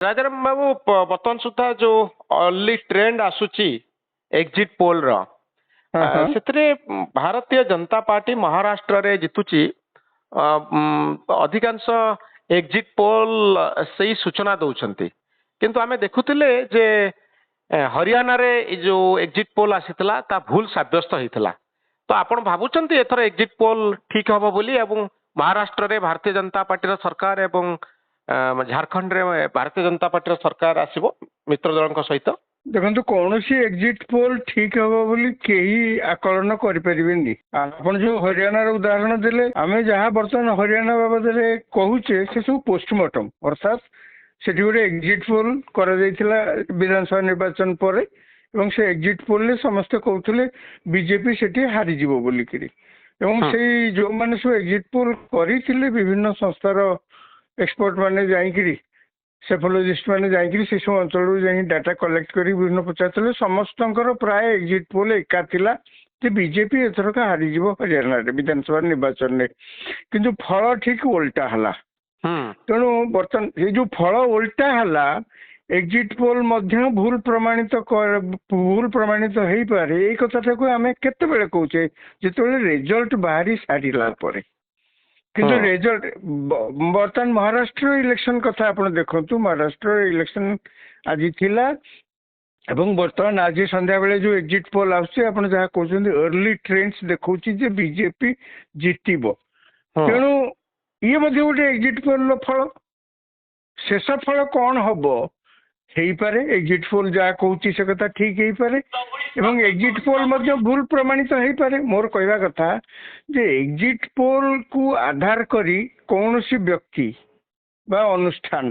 ରାଜାରାମ ବାବୁ ବର୍ତ୍ତମାନ ସୁଦ୍ଧା ଯୋଉ ଅର୍ଲି ଟ୍ରେଣ୍ଡ ଆସୁଛି ଏକ୍ଜିଟ୍ ପୋଲ ର ହଁ ହଁ ସେଥିରେ ଭାରତୀୟ ଜନତା ପାର୍ଟି ମହାରାଷ୍ଟ୍ରରେ ଜିତୁଛି। ଅଧିକାଂଶ ଏକ୍ଜିଟ୍ ପୋଲ ସେଇ ସୂଚନା ଦଉଛନ୍ତି, କିନ୍ତୁ ଆମେ ଦେଖୁଥିଲେ ଯେ ହରିୟାଣାରେ ଏଇ ଯୋଉ ଏକ୍ଜିଟ୍ ପୋଲ ଆସିଥିଲା ତା ଭୁଲ ସାବ୍ୟସ୍ତ ହେଇଥିଲା। ତ ଆପଣ ଭାବୁଛନ୍ତି ଏଥର ଏକ୍ଜିଟ୍ ପୋଲ ଠିକ ହବ ବୋଲି, ଏବଂ ମହାରାଷ୍ଟ୍ରରେ ଭାରତୀୟ ଜନତା ପାର୍ଟିର ସରକାର ଏବଂ ଝାଡଖଣ୍ଡରେ ଭାରତୀୟ ଜନତା ପାର୍ଟିର ସରକାର ଆସିବ ମିତ୍ର ଦଳଙ୍କ ସହିତ? ଦେଖନ୍ତୁ, କୌଣସି ଏକ୍ଜିଟ୍ ପୋଲ ଠିକ ହବ ବୋଲି କେହି ଆକଳନ କରିପାରିବେନି। ଆପଣ ଯୋଉ ହରିୟାଣାର ଉଦାହରଣ ଦେଲେ, ଆମେ ଯାହା ବର୍ତ୍ତମାନ ହରିୟାଣା ବାବଦରେ କହୁଛେ ସେ ସବୁ ପୋଷ୍ଟମର୍ଟମ, ଅର୍ଥାତ୍ ସେଠି ଗୋଟେ ଏକ୍ଜିଟ୍ ପୋଲ କରାଯାଇଥିଲା ବିଧାନସଭା ନିର୍ବାଚନ ପରେ, ଏବଂ ସେ ଏକ୍ଜିଟ୍ ପୋଲରେ ସମସ୍ତେ କହୁଥିଲେ ବିଜେପି ସେଠି ହାରିଯିବ ବୋଲିକିରି। ଏବଂ ସେଇ ଯୋଉମାନେ ସବୁ ଏକ୍ଜିଟ୍ ପୋଲ କରିଥିଲେ, ବିଭିନ୍ନ ସଂସ୍ଥାର ଏକ୍ସପର୍ଟ ମାନେ ଯାଇକିରି, ସେଫୋଲୋଜିଷ୍ଟ ମାନେ ଯାଇକିରି ସେ ସବୁ ଅଞ୍ଚଳରୁ ଯାଇ ଡାଟା କଲେକ୍ଟ କରି ବିଭିନ୍ନ ପଚାରୁଥିଲେ, ସମସ୍ତଙ୍କର ପ୍ରାୟ ଏକ୍ଜିଟ୍ ପୋଲ ଏକା ଥିଲା ଯେ ବିଜେପି ଏଥରକ ହାରିଯିବ ହରିୟାଣାରେ ବିଧାନସଭା ନିର୍ବାଚନରେ। କିନ୍ତୁ ଫଳ ଠିକ ଓଲଟା ହେଲା। ତେଣୁ ବର୍ତ୍ତମାନ ଏଇ ଯୋଉ ଫଳ ଓଲଟା ହେଲା, ଏକ୍ଜିଟ୍ ପୋଲ ମଧ୍ୟ ଭୁଲ ପ୍ରମାଣିତ ହେଇପାରେ। ଏଇ କଥାଟାକୁ ଆମେ କେତେବେଳେ କହୁଛେ? ଯେତେବେଳେ ରେଜଲ୍ଟ ବାହାରି ସାରିଲା ପରେ। କିନ୍ତୁ ରେଜଲ୍ଟ ବର୍ତ୍ତମାନ ମହାରାଷ୍ଟ୍ର ଇଲେକ୍ସନ କଥା ଆପଣ ଦେଖନ୍ତୁ, ମହାରାଷ୍ଟ୍ର ଇଲେକ୍ସନ ଆଜି ଥିଲା, ଏବଂ ବର୍ତ୍ତମାନ ଆଜି ସନ୍ଧ୍ୟାବେଳେ ଯୋଉ ଏକ୍ଜିଟ୍ ପୋଲ ଆସୁଛି, ଆପଣ ଯାହା କହୁଛନ୍ତି ଅର୍ଲି ଟ୍ରେଣ୍ଡସ୍ ଦେଖଉଛି ଯେ ବିଜେପି ଜିତିବ। ତେଣୁ ଇଏ ମଧ୍ୟ ଗୋଟେ ଏକ୍ଜିଟ୍ ପୋଲର ଫଳ। ଶେଷ ଫଳ କଣ ହବ ହେଇପାରେ, ଏକ୍ଜିଟ୍ ପୋଲ ଯାହା କହୁଛି ସେ କଥା ଠିକ ହେଇପାରେ, ଏବଂ ଏକ୍ଜିଟ୍ ପୋଲ ମଧ୍ୟ ଭୁଲ ପ୍ରମାଣିତ ହେଇପାରେ। ମୋର କହିବା କଥା ଯେ ଏକ୍ଜିଟ୍ ପୋଲ କୁ ଆଧାର କରି କୌଣସି ବ୍ୟକ୍ତି ବା ଅନୁଷ୍ଠାନ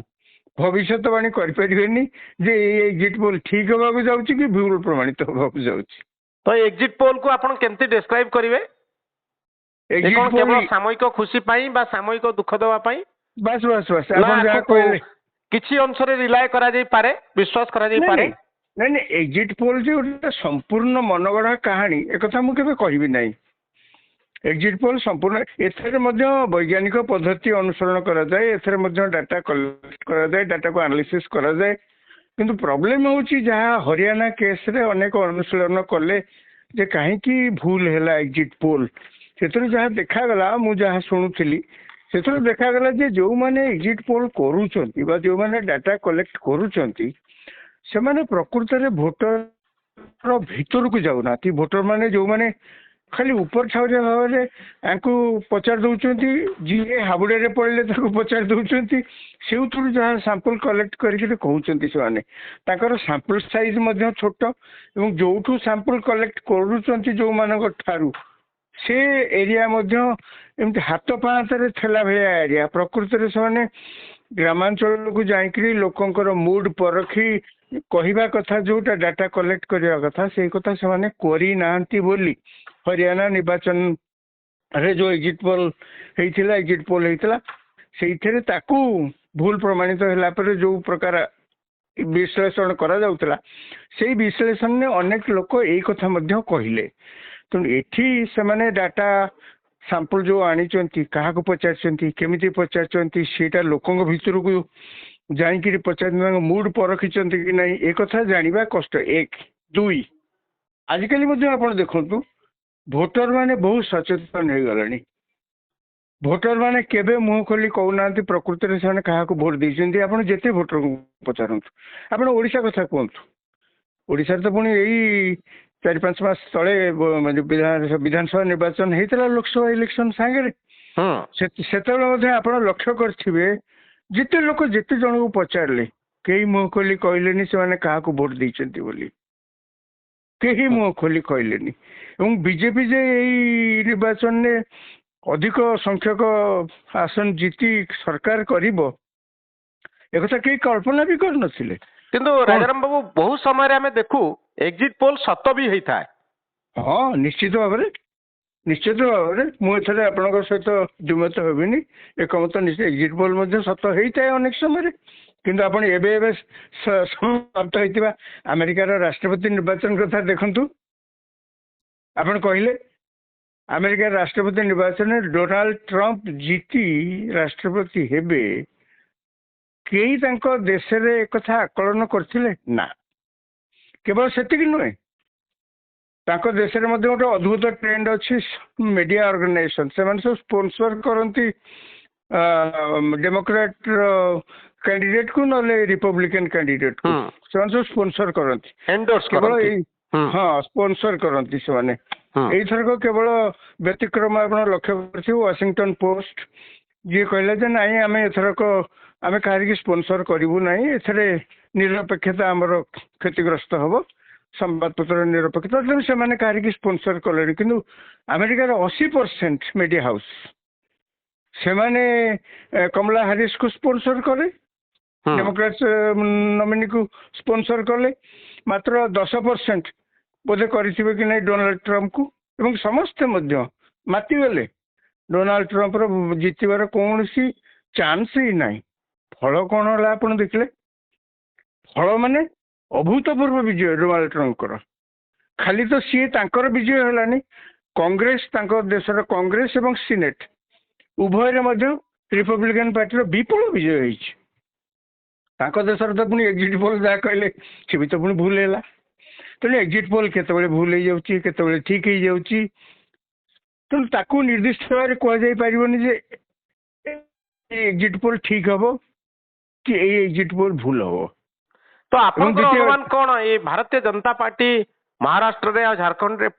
ଭବିଷ୍ୟତବାଣୀ କରିପାରିବେନି ଯେ ଏଇ ଏକ୍ଜିଟ୍ ପୋଲ ଠିକ ହେବାକୁ ଯାଉଛି କି ଭୁଲ ପ୍ରମାଣିତ ହେବାକୁ ଯାଉଛି। ତ ଏକ୍ଜିଟ୍ ପୋଲ କୁ ଆପଣ କେମିତି ଡେସ୍କ୍ରାଇବ କରିବେ? କେବଳ ସାମୟିକ ଖୁସି ପାଇଁ ବା ସାମୟିକ ଦୁଃଖ ଦେବା ପାଇଁ? ବାସ୍ ବାସ୍ ବାସ୍, ଆପଣ ଯାହା କହିଲେ କିଛି ଅଂଶରେ ରିଲାଏ କରାଯାଇପାରେ, ବିଶ୍ୱାସ କରାଯାଇପାରେ। ନାଇଁ ନାଇଁ, ଏକ୍ଜିଟ୍ ପୋଲ ଯେ ଗୋଟେ ସମ୍ପୂର୍ଣ୍ଣ ମନଗଢା କାହାଣୀ, ଏକଥା ମୁଁ କେବେ କହିବି ନାହିଁ। ଏକ୍ଜିଟ୍ ପୋଲ ସମ୍ପୂର୍ଣ୍ଣ, ଏଥିରେ ମଧ୍ୟ ବୈଜ୍ଞାନିକ ପଦ୍ଧତି ଅନୁସରଣ କରାଯାଏ, ଏଥିରେ ମଧ୍ୟ ଡାଟା କଲେକ୍ଟ କରାଯାଏ, ଡାଟାକୁ ଆନାଲିସିସ୍ କରାଯାଏ। କିନ୍ତୁ ପ୍ରୋବ୍ଲେମ ହେଉଛି ଯାହା ହରିୟାଣା କେସ୍ରେ ଅନେକ ଅନୁଶୀଳନ କଲେ ଯେ କାହିଁକି ଭୁଲ ହେଲା ଏକ୍ଜିଟ୍ ପୋଲ, ସେଥିରୁ ଯାହା ଦେଖାଗଲା, ମୁଁ ଯାହା ଶୁଣୁଥିଲି ସେଥିରୁ ଦେଖାଗଲା ଯେ ଯୋଉମାନେ ଏକ୍ଜିଟ୍ ପୋଲ କରୁଛନ୍ତି ବା ଯୋଉମାନେ ଡାଟା କଲେକ୍ଟ କରୁଛନ୍ତି, ସେମାନେ ପ୍ରକୃତରେ ଭୋଟର ଭିତରକୁ ଯାଉନାହାନ୍ତି। ଭୋଟର ମାନେ ଯୋଉମାନେ ଖାଲି ଉପର ଛାଉରିଆ ଭାବରେ ୟାଙ୍କୁ ପଚାରି ଦଉଛନ୍ତି, ଯିଏ ହାବୁଡରେ ପଡ଼ିଲେ ତାକୁ ପଚାରି ଦଉଛନ୍ତି, ସେଇଥିରୁ ଯାହା ସାମ୍ପଲ କଲେକ୍ଟ କରିକି କହୁଛନ୍ତି। ସେମାନେ ତାଙ୍କର ସାମ୍ପଲ ସାଇଜ ମଧ୍ୟ ଛୋଟ, ଏବଂ ଯୋଉଠୁ ସାମ୍ପଲ କଲେକ୍ଟ କରୁଛନ୍ତି ଯୋଉମାନଙ୍କ ଠାରୁ, ସେ ଏରିଆ ମଧ୍ୟ ଏମିତି ହାତ ପାହାନ୍ତରେ ଥିଲା ଭଳିଆ ଏରିଆ। ପ୍ରକୃତରେ ସେମାନେ ଗ୍ରାମାଞ୍ଚଳକୁ ଯାଇକିରି ଲୋକଙ୍କର ମୁଡ ପରଖି କହିବା କଥା, ଯୋଉଟା ଡାଟା କଲେକ୍ଟ କରିବା କଥା, ସେଇ କଥା ସେମାନେ କରିନାହାନ୍ତି ବୋଲି ହରିୟାଣା ନିର୍ବାଚନରେ ଯୋଉ ଏକ୍ଜିଟ୍ ପୋଲ ହେଇଥିଲା ସେଇଥିରେ ତାକୁ ଭୁଲ ପ୍ରମାଣିତ ହେଲା ପରେ ଯୋଉ ପ୍ରକାର ବିଶ୍ଳେଷଣ କରାଯାଉଥିଲା, ସେଇ ବିଶ୍ଳେଷଣରେ ଅନେକ ଲୋକ ଏଇ କଥା ମଧ୍ୟ କହିଲେ। ତେଣୁ ଏଠି ସେମାନେ ଡାଟା ସାମ୍ପଲ ଯୋଉ ଆଣିଛନ୍ତି, କାହାକୁ ପଚାରିଛନ୍ତି, କେମିତି ପଚାରିଛନ୍ତି, ସେଇଟା ଲୋକଙ୍କ ଭିତରକୁ ଯାଇକିରି ପଚାରିଛନ୍ତି, ତାଙ୍କ ମୁଡ ପରଖିଛନ୍ତି କି ନାହିଁ, ଏ କଥା ଜାଣିବା କଷ୍ଟ। ଏକ ଦୁଇ, ଆଜିକାଲି ମଧ୍ୟ ଆପଣ ଦେଖନ୍ତୁ ଭୋଟର ମାନେ ବହୁତ ସଚେତନ ହେଇଗଲେଣି। ଭୋଟର ମାନେ କେବେ ମୁହଁ ଖୋଲି କହୁନାହାନ୍ତି ପ୍ରକୃତରେ ସେମାନେ କାହାକୁ ଭୋଟ ଦେଇଛନ୍ତି। ଆପଣ ଯେତେ ଭୋଟରଙ୍କୁ ପଚାରନ୍ତୁ, ଆପଣ ଓଡ଼ିଶା କଥା କୁହନ୍ତୁ, ଓଡ଼ିଶାରେ ତ ପୁଣି ଏଇ 4-5 ମାସ ତଳେ ବିଧାନସଭା ନିର୍ବାଚନ ହେଇଥିଲା ଲୋକସଭା ଇଲେକ୍ସନ ସାଙ୍ଗରେ। ସେତେବେଳେ ମଧ୍ୟ ଆପଣ ଲକ୍ଷ୍ୟ କରିଥିବେ, ଯେତେ ଲୋକ ଯେତେ ଜଣଙ୍କୁ ପଚାରିଲେ କେହି ମୁହଁ ଖୋଲି କହିଲେନି ସେମାନେ କାହାକୁ ଭୋଟ ଦେଇଛନ୍ତି ବୋଲି, କେହି ମୁହଁ ଖୋଲି କହିଲେନି। ଏବଂ ବିଜେପି ଯେ ଏଇ ନିର୍ବାଚନରେ ଅଧିକ ସଂଖ୍ୟକ ଆସନ ଜିତି ସରକାର କରିବ, ଏକଥା କେହି କଳ୍ପନା ବି କରିନଥିଲେ। କିନ୍ତୁ ରାଜାରାମ ବାବୁ, ବହୁ ସମୟରେ ଆମେ ଦେଖୁ ଏକ୍ଜିଟ୍ ପୋଲ ସତ ବି ହେଇଥାଏ। ହଁ, ନିଶ୍ଚିତ ଭାବରେ ମୁଁ ଏଥରେ ଆପଣଙ୍କ ସହିତ ଦ୍ୱିମତ ହେବିନି, ଏକମତ। ନିଶ୍ଚୟ ଏକ୍ଜିଟ୍ ପୋଲ ମଧ୍ୟ ସତ ହେଇଥାଏ ଅନେକ ସମୟରେ। କିନ୍ତୁ ଆପଣ ଏବେ ସମାପ୍ତ ହେଇଥିବା ଆମେରିକାର ରାଷ୍ଟ୍ରପତି ନିର୍ବାଚନ କଥା ଦେଖନ୍ତୁ। ଆପଣ କହିଲେ ଆମେରିକାର ରାଷ୍ଟ୍ରପତି ନିର୍ବାଚନରେ ଡୋନାଲ୍ଡ ଟ୍ରମ୍ପ ଜିତି ରାଷ୍ଟ୍ରପତି ହେବେ, କେହି ତାଙ୍କ ଦେଶରେ ଏକଥା ଆକଳନ କରିଥିଲେ ନା। କେବଳ ସେତିକି ନୁହେଁ, ତାଙ୍କ ଦେଶରେ ମଧ୍ୟ ଗୋଟେ ଅଦ୍ଭୁତ ଟ୍ରେଣ୍ଡ ଅଛି, ମିଡିଆ ଅର୍ଗାନାଇଜେସନ ସେମାନେ ସବୁ ସ୍ପନ୍ସର କରନ୍ତି ଡେମୋକ୍ରାଟ କ୍ୟାଣ୍ଡିଡେଟ କୁ ନହେଲେ ରିପବ୍ଲିକାନ କ୍ୟାଣ୍ଡିଡେଟ କୁ, ସେମାନେ ସବୁ ସ୍ପନ୍ସର କରନ୍ତି। କେବଳ ଏଇ ହଁ ସ୍ପନ୍ସର କରନ୍ତି ସେମାନେ। ଏଇଥରକ କେବଳ ବ୍ୟତିକ୍ରମ ଆପଣ ଲକ୍ଷ୍ୟ କରିଥିବେ, ୱାଶିଂଟନ ପୋଷ୍ଟ ଯିଏ କହିଲା ଯେ ନାଇଁ ଆମେ ଏଥରକ ଆମେ କାହାରିକି ସ୍ପନ୍ସର କରିବୁ ନାହିଁ, ଏଥିରେ ନିରପେକ୍ଷତା ଆମର କ୍ଷତିଗ୍ରସ୍ତ ହବ, ସମ୍ବାଦପତ୍ର ନିରପେକ୍ଷତା, ତେଣୁ ସେମାନେ କାହାରିକି ସ୍ପନ୍ସର କଲେଣି। କିନ୍ତୁ ଆମେରିକାର 80% ମିଡିଆ ହାଉସ୍ ସେମାନେ କମଲା ହାରିସକୁ ସ୍ପନ୍ସର କଲେ, ଡେମୋକ୍ରାଟ ନମିନିକୁ ସ୍ପନ୍ସର କଲେ, ମାତ୍ର 10% ବୋଧେ କରିଥିବେ କି ନାହିଁ ଡୋନାଲ୍ଡ ଟ୍ରମ୍ପକୁ, ଏବଂ ସମସ୍ତେ ମଧ୍ୟ ମାତିଗଲେ। ଡୋନାଲ୍ଡ ଟ୍ରମ୍ପର ଜିତିବାର କୌଣସି ଚାନ୍ସ ହିଁ ନାହିଁ। ଫଳ କଣ ହେଲା ଆପଣ ଦେଖିଲେ? ଫଳ ମାନେ ଅଭୂତପୂର୍ବ ବିଜୟ ଡୋନାଲ୍ଡ ଟ୍ରମ୍ପଙ୍କର। ଖାଲି ତ ସିଏ ତାଙ୍କର ବିଜୟ ହେଲାନି, କଂଗ୍ରେସ, ତାଙ୍କ ଦେଶର କଂଗ୍ରେସ ଏବଂ ସିନେଟ ଉଭୟରେ ମଧ୍ୟ ରିପବ୍ଲିକାନ ପାର୍ଟିର ବିପୁଳ ବିଜୟ ହେଇଛି। ତାଙ୍କ ଦେଶରେ ତ ପୁଣି ଏକ୍ଜିଟ୍ ପୋଲ୍ ଯାହା କହିଲେ ସେ ବି ତ ପୁଣି ଭୁଲ ହେଲା। ତେଣୁ ଏକ୍ଜିଟ୍ ପୋଲ୍ କେତେବେଳେ ଭୁଲ ହେଇଯାଉଛି, କେତେବେଳେ ଠିକ ହେଇଯାଉଛି। ତେଣୁ ତାକୁ ନିର୍ଦ୍ଦିଷ୍ଟ ଭାବରେ କୁହାଯାଇ ପାରିବନି ଯେ ଏକ୍ଜିଟ୍ ପୋଲ୍ ଠିକ ହବ କି ଏଇ ଏକ୍ଜିଟ୍ ପୋଲ୍ ଭୁଲ ହବ। ତ ଆପଣଙ୍କର ଅନୁମାନ କଣ, ଏଇ ଭାରତୀୟ ଜନତା ପାର୍ଟି ମହାରାଷ୍ଟ୍ରରେ ଆଉ ଝାରଖଣ୍ଡରେ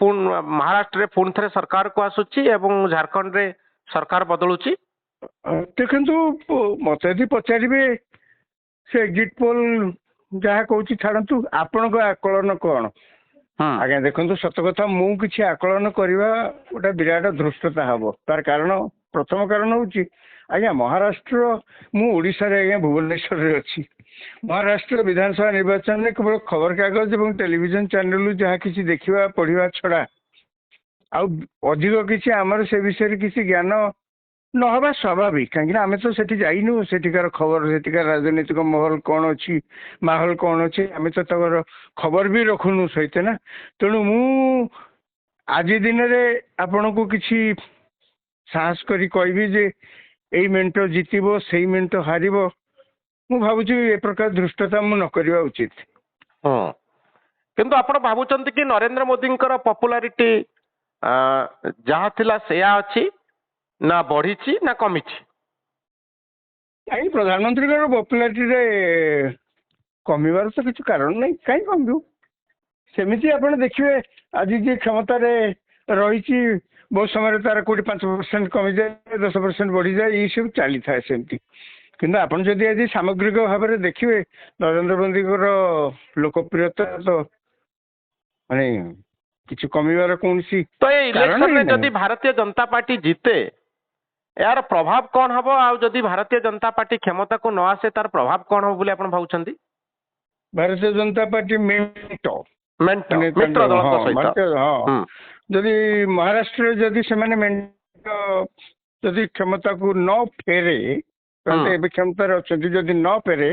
ମହାରାଷ୍ଟ୍ରରେ ପୁଣି ଥରେ ସରକାରକୁ ଆସୁଛି ଏବଂ ଝାରଖଣ୍ଡରେ ସରକାର ବଦଳୁଛି? ଦେଖନ୍ତୁ, ମତେ ଯଦି ପଚାରିବେ ସେ ଏକ୍ଜିଟ୍ ପୋଲ୍ ଯାହା କହୁଛି ଛାଡ଼ନ୍ତୁ, ଆପଣଙ୍କ ଆକଳନ କଣ? ଆଜ୍ଞା ଦେଖନ୍ତୁ, ସତ କଥା ମୁଁ କିଛି ଆକଳନ କରିବା ଗୋଟେ ବିରାଟ ଧୃଷ୍ଟତା ହବ। ତାର କାରଣ, ପ୍ରଥମ କାରଣ ହଉଛି ଆଜ୍ଞା ମହାରାଷ୍ଟ୍ର, ମୁଁ ଓଡ଼ିଶାରେ ଆଜ୍ଞା ଭୁବନେଶ୍ୱରରେ ଅଛି। ମହାରାଷ୍ଟ୍ର ବିଧାନସଭା ନିର୍ବାଚନରେ କେବଳ ଖବରକାଗଜ ଏବଂ ଟେଲିଭିଜନ ଚ୍ୟାନେଲରୁ ଯାହା କିଛି ଦେଖିବା ପଢିବା ଛଡା ଆଉ ଅଧିକ କିଛି ଆମର ସେ ବିଷୟରେ କିଛି ଜ୍ଞାନ ନହେବା ସ୍ୱାଭାବିକ। କାହିଁକିନା ଆମେ ତ ସେଠି ଯାଇନୁ, ସେଠିକାର ଖବର, ସେଠିକାର ରାଜନୈତିକ ମହଲ କଣ ଅଛି, ମାହୋଲ କଣ ଅଛି, ଆମେ ତ ତାଙ୍କର ଖବର ବି ରଖୁନୁ ସହିତ ନା। ତେଣୁ ମୁଁ ଆଜି ଦିନରେ ଆପଣଙ୍କୁ କିଛି ସାହସ କରି କହିବି ଯେ ଏଇ ମେଣ୍ଟ ଜିତିବ, ସେଇ ମେଣ୍ଟ ହାରିବ, ମୁଁ ଭାବୁଛି ଏ ପ୍ରକାର ଧୃଷ୍ଟତା ମୁଁ ନ କରିବା ଉଚିତ। କିନ୍ତୁ ଆପଣ ଭାବୁଛନ୍ତି କି ନରେନ୍ଦ୍ର ମୋଦିଙ୍କର ପପୁଲାରିଟି ଯାହା ଥିଲା ସେୟା ଅଛି, ନା ବଢିଛି ନା କମିଛି? କାହିଁ ପ୍ରଧାନମନ୍ତ୍ରୀଙ୍କର ପପୁଲାରିଟିରେ କମିବାର ତ କିଛି କାରଣ ନାହିଁ। କାହିଁ କମିବ? ସେମିତି ଆପଣ ଦେଖିବେ, ଆଜି ଯିଏ କ୍ଷମତାରେ ରହିଛି ବହୁତ ସମୟରେ ତାର 5% କମିଯାଏ, 10% ବଢିଯାଏ, ଏଇ ସବୁ ଚାଲିଥାଏ ସେମିତି। କିନ୍ତୁ ଆପଣ ଯଦି ଆଜି ସାମଗ୍ରିକ ଭାବରେ ଦେଖିବେ, ନରେନ୍ଦ୍ର ମୋଦିଙ୍କର ଲୋକପ୍ରିୟତା ତ ମାନେ କିଛି କମିବାର କୌଣସି ତ ଏଇ ଇଲେକ୍ସନରେ ଯଦି ଭାରତୀୟ ଜନତା ପାର୍ଟି ଜିତେ ଏହାର ପ୍ରଭାବ କଣ ହବ, ଆଉ ଯଦି ଭାରତୀୟ ଜନତା ପାର୍ଟି କ୍ଷମତାକୁ ନ ଆସେ ତାର ପ୍ରଭାବ କଣ ହବ ବୋଲି ଆପଣ ଭାବୁଛନ୍ତି? ଭାରତୀୟ ଜନତା ପାର୍ଟି ଯଦି ମହାରାଷ୍ଟ୍ରରେ ଯଦି ସେମାନେ ମେଣ୍ଟ ଯଦି କ୍ଷମତାକୁ ନ ଫେରେ, ଏବେ କ୍ଷମତାରେ ଅଛନ୍ତି, ଯଦି ନ ଫେରେ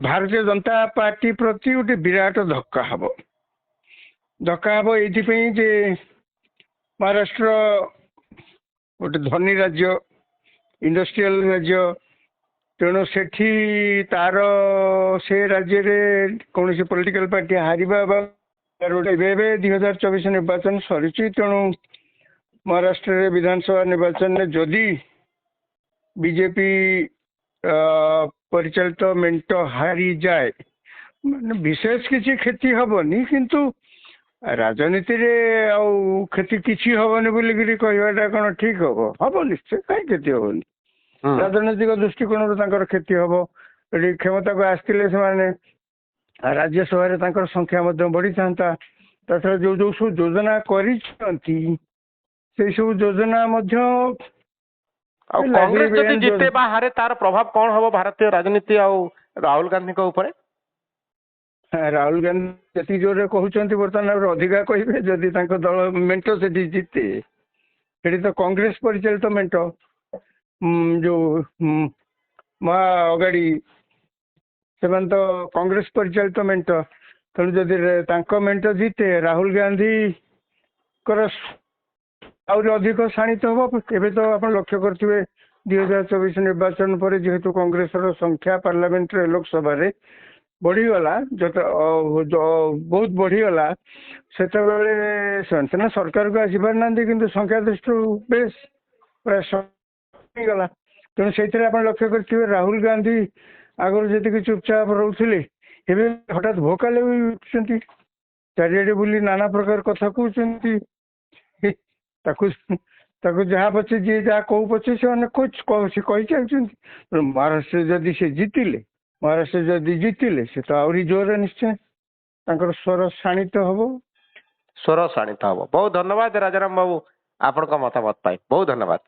ଭାରତୀୟ ଜନତା ପାର୍ଟି ପ୍ରତି ଗୋଟେ ବିରାଟ ଧକ୍କା ହବ। ଧକ୍କା ହବ ଏଇଥିପାଇଁ ଯେ ମହାରାଷ୍ଟ୍ର ଗୋଟେ ଧନୀ ରାଜ୍ୟ, ଇଣ୍ଡଷ୍ଟ୍ରିଆଲ ରାଜ୍ୟ, ତେଣୁ ସେଠି ତାର ସେ ରାଜ୍ୟରେ କୌଣସି ପଲିଟିକାଲ ପାର୍ଟି ହାରିବା ବା ଏବେ 2024 ନିର୍ବାଚନ ସରିଛି, ତେଣୁ ମହାରାଷ୍ଟ୍ରରେ ବିଧାନସଭା ନିର୍ବାଚନରେ ଯଦି ବିଜେପି ପରିଚାଳିତ ମେଣ୍ଟ ହାରିଯାଏ, ମାନେ ବିଶେଷ କିଛି କ୍ଷତି ହବନି, କିନ୍ତୁ ରାଜନୀତିରେ ଆଉ କ୍ଷତି କିଛି ହବନି ବୋଲିକିରି କହିବାଟା କଣ ଠିକ ହବ? ହବ ନିଶ୍ଚୟ, କାହିଁ କ୍ଷତି ହବନି। ରାଜନୈତିକ ଦୃଷ୍ଟିକୋଣରୁ ତାଙ୍କର କ୍ଷତି ହବ। ଏଠି କ୍ଷମତାକୁ ଆସିଥିଲେ ସେମାନେ ରାଜ୍ୟସଭାରେ ତାଙ୍କର ସଂଖ୍ୟା ମଧ୍ୟ ବଢିଥାନ୍ତା। ତାଛଡା ଯୋଉ ଯୋଉ ସବୁ ଯୋଜନା କରିଛନ୍ତି ସେଇ ସବୁ ଯୋଜନା ମଧ୍ୟ ଆଉ କଂଗ୍ରେସ ଯଦି ଜିତେ ବା ହାରେ ତାର ପ୍ରଭାବ କଣ ହବ ଭାରତୀୟ ରାଜନୀତି ଆଉ ରାହୁଲ ଗାନ୍ଧୀଙ୍କ ଉପରେ? ରାହୁଲ ଗାନ୍ଧୀ ଯେତିକି ଜୋରରେ କହୁଛନ୍ତି ବର୍ତ୍ତମାନ ଆହୁରି ଅଧିକା କହିବେ ଯଦି ତାଙ୍କ ଦଳ ମେଣ୍ଟ ସେଠି ଜିତେ। ସେଠି ତ କଂଗ୍ରେସ ପରିଚାଳିତ ମେଣ୍ଟ, ଯୋଉ ମହା ଅଗାଡି, ସେମାନେ ତ କଂଗ୍ରେସ ପରିଚାଳିତ ମେଣ୍ଟ। ତେଣୁ ଯଦି ତାଙ୍କ ମେଣ୍ଟ ଜିତେ, ରାହୁଲ ଗାନ୍ଧୀଙ୍କର ଆହୁରି ଅଧିକ ଶାଣିତ ହବ। ଏବେ ତ ଆପଣ ଲକ୍ଷ୍ୟ କରିଥିବେ 2024 ନିର୍ବାଚନ ପରେ ଯେହେତୁ କଂଗ୍ରେସର ସଂଖ୍ୟା ପାର୍ଲାମେଣ୍ଟରେ ଲୋକସଭାରେ ବଢିଗଲା ବହୁତ ବଢିଗଲା ସେତେବେଳେ ସେମାନେ ସିନା ସରକାରକୁ ଆସିପାରୁନାହାନ୍ତି କିନ୍ତୁ ସଂଖ୍ୟା ଦୃଷ୍ଟିରୁ ବେଶ ପ୍ରାୟ ହେଇଗଲା। ତେଣୁ ସେଇଥିରେ ଆପଣ ଲକ୍ଷ୍ୟ କରିଥିବେ ରାହୁଲ ଗାନ୍ଧୀ ଆଗରୁ ଯେତିକି ଚୁପଚାପ ରହୁଥିଲେ ଏବେ ହଠାତ୍ ଭୋକାଲ ଉଠୁଛନ୍ତି, ଚାରିଆଡେ ବୁଲି ନାନା ପ୍ରକାର କଥା କହୁଛନ୍ତି। ତାକୁ ତାକୁ ଯାହା ପଛେ ଯିଏ ଯାହା କହୁ ପଛେ ସେମାନେ ସେ କହି ଚାଲିଛନ୍ତି। ମହାରାଷ୍ଟ୍ରରେ ଯଦି ସେ ଜିତିଲେ ସେ ତ ଆହୁରି ଜୋରରେ ନିଶ୍ଚୟ ତାଙ୍କର ସ୍ୱର ଶାଣିତ ହବ। ସ୍ୱର ଶାଣିତ ହବ। ବହୁତ ଧନ୍ୟବାଦ ରାଜାରାମ ବାବୁ ଆପଣଙ୍କ ମତାମତ ପାଇଁ, ବହୁତ ଧନ୍ୟବାଦ।